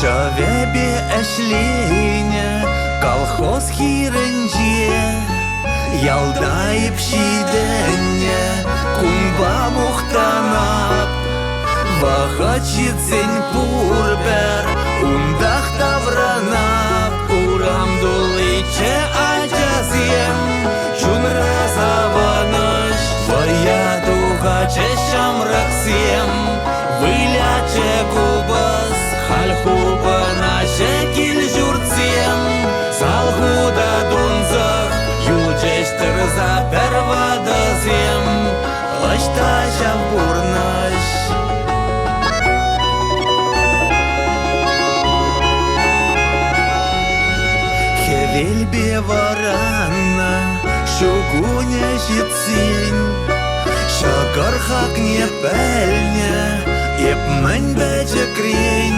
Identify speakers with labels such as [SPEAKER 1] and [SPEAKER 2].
[SPEAKER 1] Шавебе эшлейне колхоз хиренже, ялдай пшиденне кунба мухтанап. Вахачитсен пурбер ундах тавранап. Урам дулыче ачасем чунра саваныш. Вая тухаче шамраксем выляче кубас. Хальхуба наше килжурцем салхуда дунзах юлчештер за первадазем лашташа бурнаш. Хевельбе варана шугуня жицень шагархак не пельня еп мен бәче крень.